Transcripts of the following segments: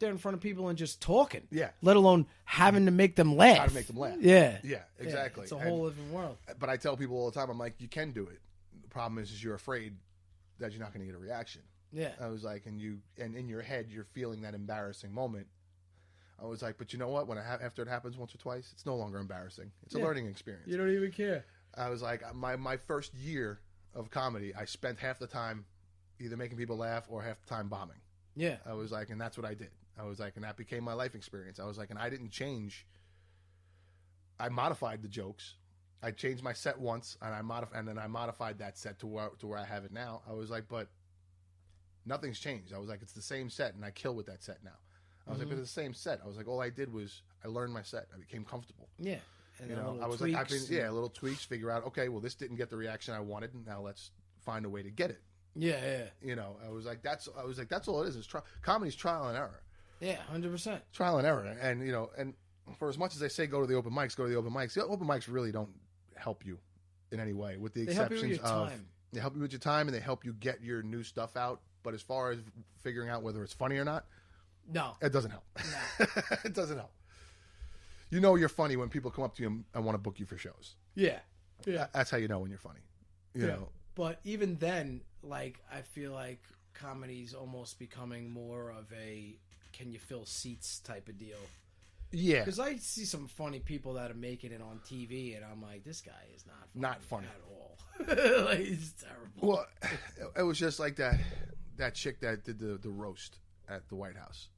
there in front of people and just talking. Yeah. Let alone having to make them laugh. How to make them laugh. Yeah. Yeah, exactly. It's a whole different world. But I tell people all the time, I'm like, you can do it. The problem is you're afraid that you're not going to get a reaction. Yeah. I was like, and in your head, you're feeling that embarrassing moment. I was like, but you know what? After it happens once or twice, it's no longer embarrassing. It's a learning experience. You don't even care. I was like, my first year of comedy, I spent half the time either making people laugh or half the time bombing. Yeah. I was like, and that's what I did. I was like, and that became my life experience. I was like, and I didn't change. I modified the jokes. I changed my set once, and then I modified that set to where I have it now. I was like, but nothing's changed. I was like, it's the same set, and I kill with that set now. I was like, but it's the same set. I was like, all I did was I learned my set. I became comfortable. Yeah. And I was like, little tweaks, figure out, okay, well, this didn't get the reaction I wanted, and now let's find a way to get it. Yeah. I was like, that's all it is. Comedy's trial and error. Yeah, 100%. Trial and error. And, and for as much as they say go to the open mics, the open mics really don't help you in any way, with the exceptions of they help you with your time and they help you get your new stuff out. But as far as figuring out whether it's funny or not, no, it doesn't help. No. It doesn't help. You know you're funny when people come up to you and want to book you for shows. Yeah. That's how you know when you're funny. You know. But even then, like, I feel like comedy's almost becoming more of a can you fill seats type of deal. Yeah. Because I see some funny people that are making it on TV, and I'm like, this guy is not funny at all. Like, he's terrible. Well, it was just like that chick that did the roast at the White House.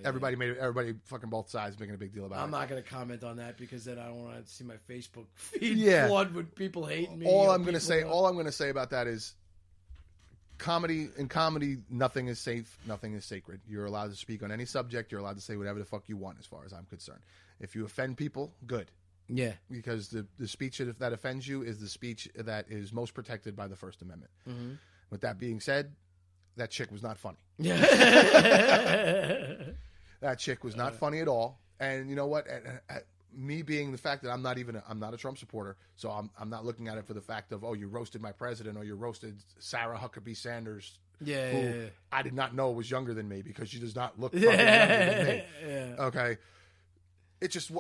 Everybody fucking both sides making a big deal about it. I'm not going to comment on that because then I don't want to see my Facebook feed flood with people hating me. All I'm going to say about that is comedy, nothing is safe, nothing is sacred. You're allowed to speak on any subject. You're allowed to say whatever the fuck you want as far as I'm concerned. If you offend people, good. Yeah. Because the speech that offends you is the speech that is most protected by the First Amendment. Mm-hmm. With that being said, that chick was not funny. Yeah. That chick was not funny at all. And you know what? Me being the fact that I'm not a Trump supporter, so I'm not looking at it for the fact of, oh, you roasted my president or you roasted Sarah Huckabee Sanders, who I did not know was younger than me because she does not look fucking younger than me. Yeah. Okay. It just,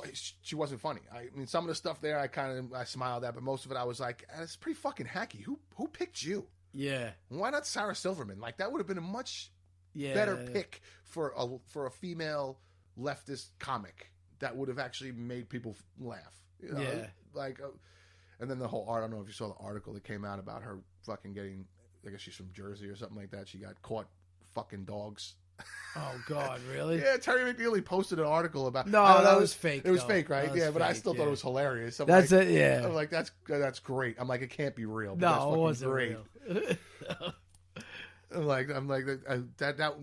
she wasn't funny. I mean, some of the stuff there, I smiled at, but most of it I was like, it's pretty fucking hacky. Who picked you? Yeah. Why not Sarah Silverman? Like, that would have been a much better pick for a female leftist comic that would have actually made people laugh. You know? Yeah. Like, and then the whole I don't know if you saw the article that came out about her fucking getting, I guess she's from Jersey or something like that. She got caught fucking dogs. Oh, God, really? Yeah, Terry McNeely posted an article about... No, that was fake. It was fake, right? Yeah, but I still thought it was hilarious. I'm that's like, it, yeah. I'm like, that's great. I'm like, it can't be real. But no, that's it wasn't great. Real. I'm like, that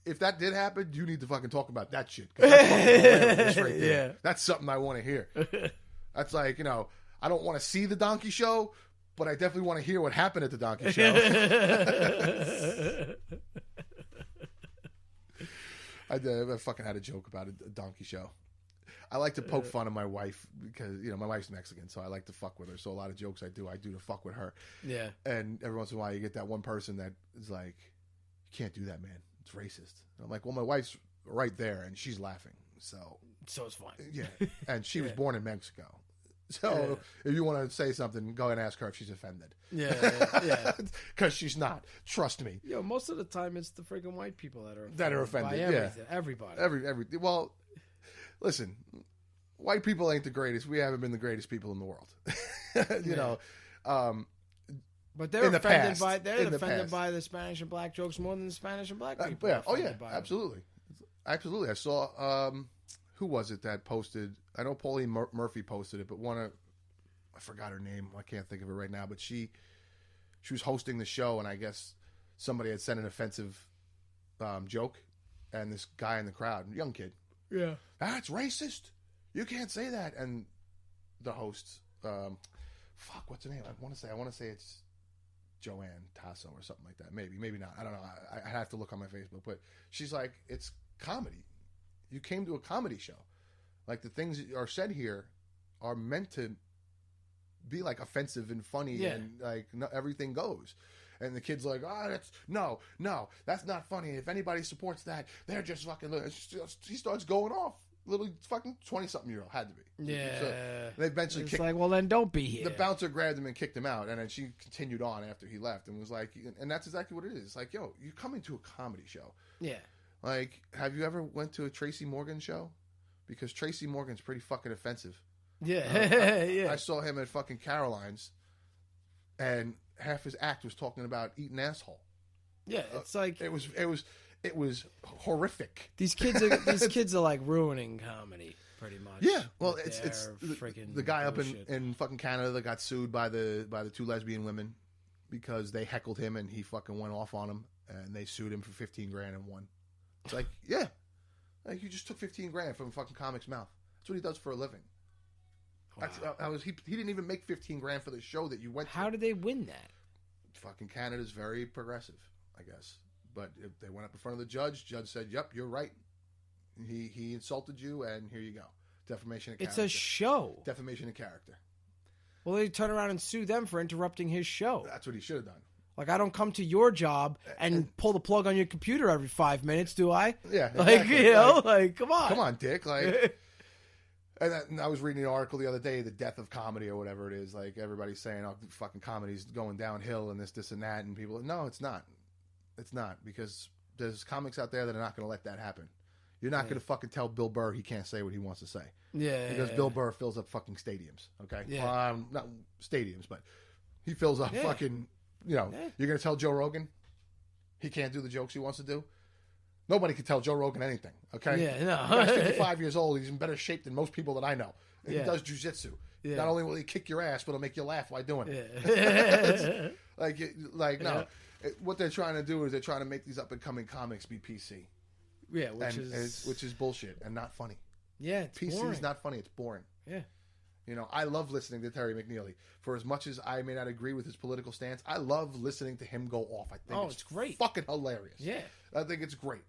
if that did happen, you need to fucking talk about that shit. 'Cause that's fucking hilarious right there. Yeah. That's something I want to hear. That's like, I don't want to see the donkey show, but I definitely want to hear what happened at the donkey show. I fucking had a joke about a donkey show. I like to poke fun of my wife because, my wife's Mexican, so I like to fuck with her. So a lot of jokes I do to fuck with her. Yeah. And every once in a while you get that one person that is like, you can't do that, man. It's racist. And I'm like, well, my wife's right there and she's laughing. So it's fine. Yeah. And she was born in Mexico. So if you want to say something, go ahead and ask her if she's offended. Yeah. Because she's not. Trust me. Most of the time it's the freaking white people that are offended. By everything. Everybody. Every well, listen, white people ain't the greatest. We haven't been the greatest people in the world. But they're offended by the Spanish and black jokes more than the Spanish and black people. Absolutely. Absolutely. I saw who was it that posted? I know Pauline Murphy posted it, but I forgot her name. I can't think of it right now. But she was hosting the show, and I guess somebody had sent an offensive joke, and this guy in the crowd, young kid, that's racist. You can't say that. And the host, what's her name? I want to say it's Joanne Tasso or something like that. Maybe not. I don't know. I have to look on my Facebook, but she's like, it's comedy. You came to a comedy show. Like, the things that are said here are meant to be like offensive and funny and like everything goes. And the kid's like, oh, that's not funny. If anybody supports that, they're just fucking. He starts going off. Little fucking 20-something-year-old had to be. Yeah. So they eventually it's kicked. like, well, then don't be here. The bouncer grabbed him and kicked him out, and then she continued on after he left, and was like, and that's exactly what it is. It's like, yo, you're coming to a comedy show. Yeah. Like, have you ever went to a Tracy Morgan show? Because Tracy Morgan's pretty fucking offensive. Yeah. I saw him at fucking Caroline's, and half his act was talking about eating asshole. Yeah, it's like it was horrific. These kids are like ruining comedy pretty much. Yeah, well, With it's their freaking the guy bullshit. up in fucking Canada that got sued by the two lesbian women because they heckled him and he fucking went off on them, and they sued him for $15,000 and won. It's like, yeah, like you just took $15,000 from a fucking comic's mouth. That's what he does for a living. Wow. He didn't even make $15,000 for the show that you went to. How did they win that? Fucking Canada's very progressive, I guess. But if they went up in front of the judge. Judge said, "Yep, you're right. He insulted you, and here you go. Defamation of character. It's a show. Defamation of character. Well, they turn around and sue them for interrupting his show. That's what he should have done. Like, I don't come to your job and pull the plug on your computer every 5 minutes, do I? Yeah, Like, exactly. you know, like, come on. Come on, dick. Like, and I was reading an article the other day, the death of comedy or whatever it is. Like, everybody's saying, oh, fucking comedy's going downhill and this and that. And people, no, it's not. It's not, because there's comics out there that are not going to let that happen. You're not going to fucking tell Bill Burr he can't say what he wants to say. Yeah. Because Bill Burr fills up fucking stadiums, okay? Yeah. Not stadiums, but he fills up fucking, you're going to tell Joe Rogan he can't do the jokes he wants to do? Nobody can tell Joe Rogan anything, okay? Yeah, no. The guy's 55 years old. He's in better shape than most people that I know. And he does jujitsu. Yeah. Not only will he kick your ass, but he'll make you laugh while doing it. Yeah. No. What they're trying to do is they're trying to make these up-and-coming comics be PC. Yeah, which is bullshit and not funny. Yeah, it's PC boring. is not funny. It's boring. Yeah. I love listening to Terry McNeely. For as much as I may not agree with his political stance, I love listening to him go off. I think it's great. Fucking hilarious. Yeah. I think it's great.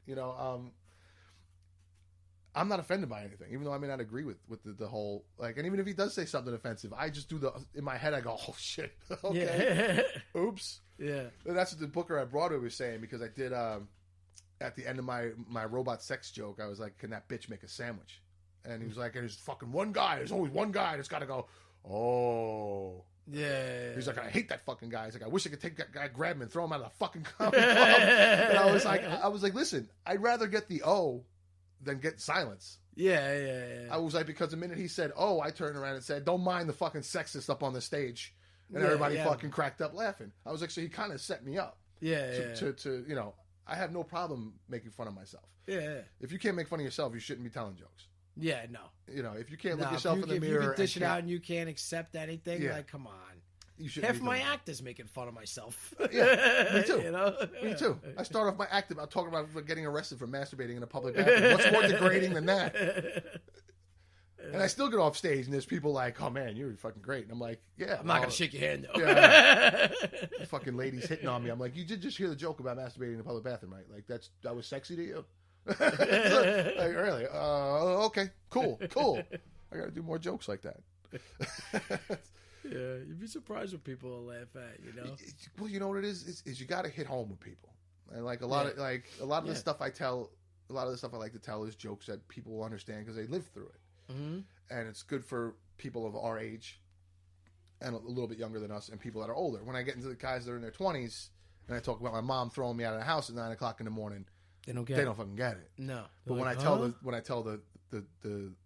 I'm not offended by anything, even though I may not agree with the whole, like, and even if he does say something offensive, I just do in my head, I go, oh shit. Okay. Yeah. Oops. Yeah. And that's what the Booker at Broadway was saying, because I did, at the end of my robot sex joke, I was like, can that bitch make a sandwich? And he was like, there's fucking one guy. There's always one guy that's got to go, oh. Yeah. He's like, I hate that fucking guy. He's like, I wish I could take that guy, grab him, and throw him out of the fucking comedy club. And I was like, listen, I'd rather get the oh than get silence. Yeah. I was like, because the minute he said oh, I turned around and said, don't mind the fucking sexist up on the stage. And everybody fucking cracked up laughing. I was like, so he kind of set me up. To I have no problem making fun of myself. Yeah. If you can't make fun of yourself, you shouldn't be telling jokes. Yeah, no. If you can't look yourself in the mirror, if you can dish it out and you can't accept anything, like, come on. You shouldn't. Half of my act is making fun of myself. Yeah, me too. Me too. Yeah. I start off my act about talking about getting arrested for masturbating in a public bathroom. What's more degrading than that? And I still get off stage and there's people like, oh man, you're fucking great. And I'm like, yeah. I'm not going to shake your hand though. Yeah. Fucking ladies hitting on me. I'm like, you did just hear the joke about masturbating in a public bathroom, right? Like that was sexy to you? Like, really? Okay, cool. I got to do more jokes like that. Yeah, you'd be surprised what people will laugh at, Well, you know what it is you got to hit home with people, and like a lot of the stuff I tell, a lot of the stuff I like to tell is jokes that people will understand because they lived through it, and it's good for people of our age and a little bit younger than us and people that are older. When I get into the guys that are in their 20s and I talk about my mom throwing me out of the house at 9 o'clock in the morning, they don't fucking get it. No, but when I tell the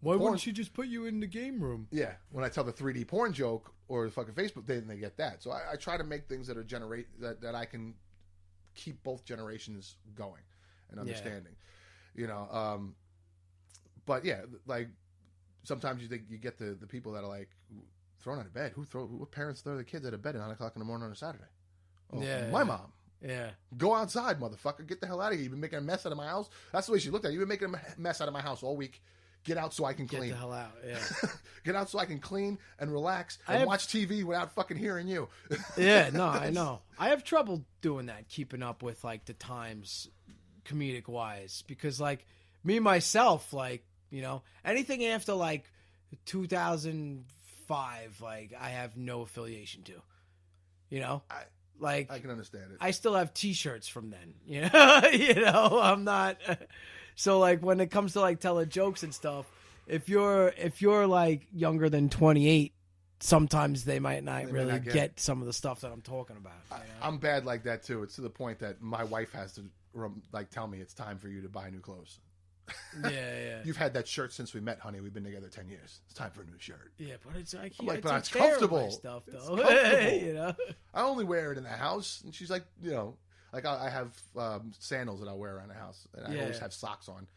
why porn, wouldn't she just put you in the game room? Yeah, when I tell the 3D porn joke or the fucking Facebook, then they get that. So I try to make things that are that I can keep both generations going and understanding. But yeah, like sometimes you think you get the people that are like thrown out of bed. What parents throw their kids out of bed at 9 o'clock in the morning on a Saturday? Oh, my mom. Yeah. Go outside, motherfucker. Get the hell out of here. You've been making a mess out of my house. That's the way she looked at it. You've been making a mess out of my house all week. Get out so I can clean. Get the hell out, yeah. Get out so I can clean and relax and watch TV without fucking hearing you. Yeah, no, I know. I have trouble doing that, keeping up with, like, the times comedic-wise. Because, like, me, myself, like, anything after, like, 2005, like, I have no affiliation to. Like, I can understand it. I still have T-shirts from then. You know, I'm not. So like when it comes to like telling jokes and stuff, if you're like younger than 28, sometimes they might not really get some of the stuff that I'm talking about. You know? I'm bad like that too. It's to the point that my wife has to like tell me it's time for you to buy new clothes. Yeah. You've had that shirt since we met, honey. We've been together 10 years. It's time for a new shirt. Yeah, but it's like, I'm like, but it's comfortable. Stuff, though. It's comfortable. You know? I only wear it in the house, and she's like, you know, like I have sandals that I wear around the house, and I always have socks on.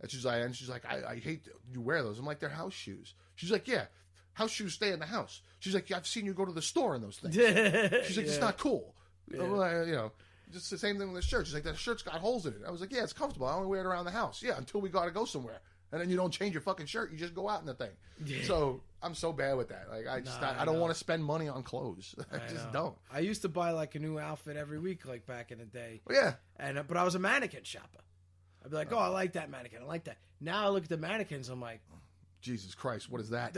And she's like, I hate you wear those. I'm like, they're house shoes. She's like, yeah, house shoes stay in the house. She's like, yeah, I've seen you go to the store in those things. She's like, it's not cool. Yeah. You know. Just the same thing with the shirt. She's like, that shirt's got holes in it. I was like, yeah, it's comfortable. I only wear it around the house. Yeah, until we got to go somewhere. And then you don't change your fucking shirt. You just go out in the thing. Yeah. So I'm so bad with that. Like, I don't want to spend money on clothes. I just don't. I used to buy like a new outfit every week, like back in the day. Well, yeah. But I was a mannequin shopper. I'd be like, I like that mannequin. I like that. Now I look at the mannequins. I'm like, Jesus Christ, what is that?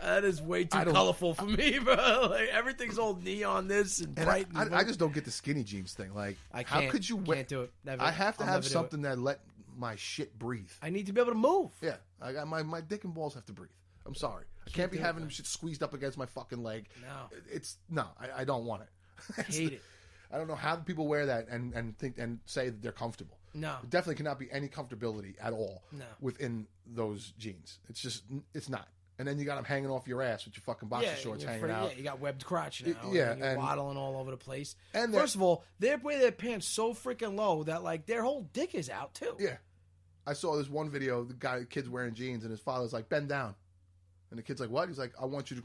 That is way too colorful for me, bro. Like, everything's all neon this and bright. I just don't get the skinny jeans thing. Like, how could you wear? Can't do it. Never. I have to have something that let my shit breathe. I need to be able to move. Yeah, I got my dick and balls have to breathe. I'm sorry. I can't be having them shit squeezed up against my fucking leg. No, I don't want it. I hate it. I don't know how people wear that and think and say that they're comfortable. No, it definitely cannot be any comfortability at all. No. Within those jeans, it's not. And then you got them hanging off your ass with your fucking boxer shorts hanging out. Yeah, you got webbed crotch now. And you're waddling all over the place. And first of all, they wear their pants so freaking low that like their whole dick is out too. Yeah, I saw this one video. The kid's wearing jeans, and his father's like, "Bend down," and the kid's like, "What?" He's like, "I want you to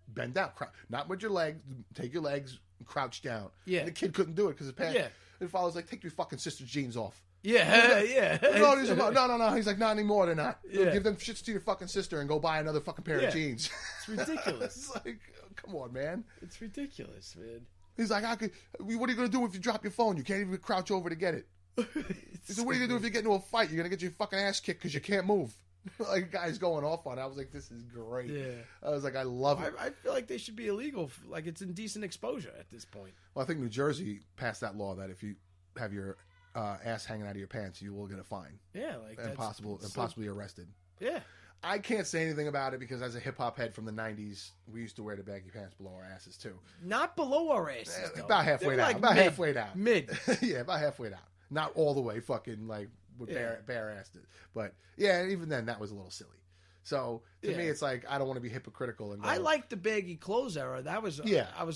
bend down, not with your legs. Take your legs, and crouch down." Yeah, and the kid couldn't do it because his pants. Yeah, and the father's like, "Take your fucking sister's jeans off." Yeah, No, he's like, no. He's like, not anymore. They're not. Yeah. Give them shits to your fucking sister and go buy another fucking pair of jeans. It's ridiculous. It's like, come on, man. It's ridiculous, man. He's like, what are you gonna do if you drop your phone? You can't even crouch over to get it. He said, what are you gonna do if you get into a fight? You're gonna get your fucking ass kicked because you can't move. Like, guy's going off on it. I was like, this is great. Yeah. I was like, I love it. I feel like they should be illegal. Like, it's indecent exposure at this point. Well, I think New Jersey passed that law that if you have your ass hanging out of your pants, you will get a fine. Yeah, like and possibly arrested. Yeah. I can't say anything about it because as a hip hop head from the 90s, we used to wear the baggy pants below our asses too. Not below our asses, though. About halfway down. Like about halfway down. Mid. Yeah, about halfway down. Not all the way fucking like with bare assed it. But yeah, even then that was a little silly. So to me, it's like I don't want to be hypocritical. And I liked the baggy clothes era. That was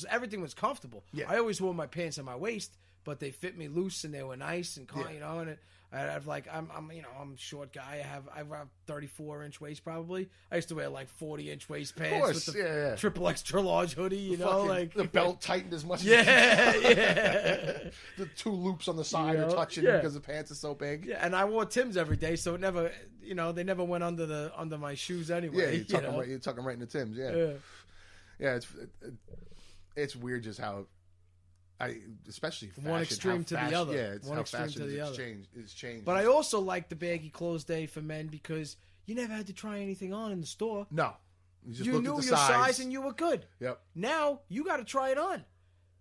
everything was comfortable. Yeah. I always wore my pants on my waist, but they fit me loose and they were nice and you know. And I've like I'm a short guy. I have 34-inch waist probably. I used to wear like 40-inch waist pants with the triple extra large hoodie. You know, like the belt tightened as much. The 2 loops on the side are touching because the pants are so big. Yeah, and I wore Timbs every day, so it never, they never went under my shoes anyway. Yeah, you're tucking right into Timbs. Yeah. It's weird just how. Especially fashion, one extreme to the other. Yeah, it's one how extreme fashion to the other. It's changed. But I also like the baggy clothes day for men because you never had to try anything on in the store. No, you knew your size and you were good. Yep. Now you got to try it on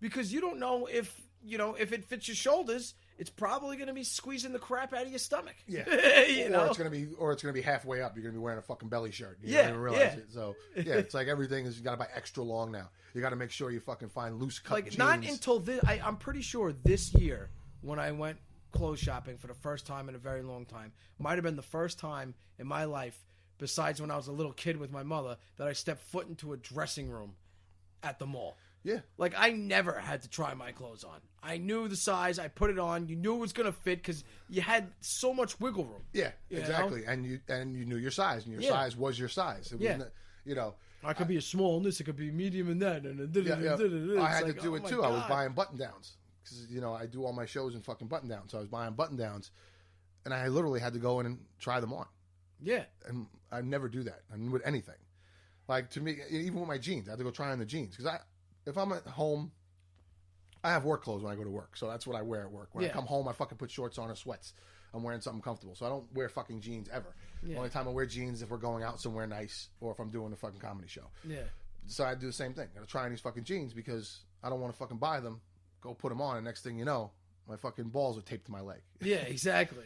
because you don't know if it fits your shoulders. It's probably going to be squeezing the crap out of your stomach. Yeah, it's going to be halfway up. You're going to be wearing a fucking belly shirt. You don't even realize it. So it's like everything is you got to buy extra long now. You got to make sure you fucking find loose cut jeans. Not until this. I'm pretty sure this year when I went clothes shopping for the first time in a very long time, might have been the first time in my life, besides when I was a little kid with my mother, that I stepped foot into a dressing room at the mall. Yeah. Like, I never had to try my clothes on. I knew the size. I put it on. You knew it was going to fit because you had so much wiggle room. Yeah, exactly. Know? And you knew your size, and your size was your size. It wasn't, I could be a small in this. It could be medium in that. And I had to do it, too. God. I was buying button-downs because, I do all my shows in fucking button-downs. So I was buying button-downs, and I literally had to go in and try them on. Yeah. And I never do that. I mean, with anything. Like, to me, even with my jeans, I had to go try on the jeans because if I'm at home, I have work clothes when I go to work, so that's what I wear at work. When I come home, I fucking put shorts on or sweats. I'm wearing something comfortable, so I don't wear fucking jeans ever. The only time I wear jeans if we're going out somewhere nice or if I'm doing a fucking comedy show. Yeah. decided to do the same thing. I'm gonna try on these fucking jeans because I don't want to fucking buy them. Go put them on, and next thing you know, my fucking balls are taped to my leg. Yeah, exactly.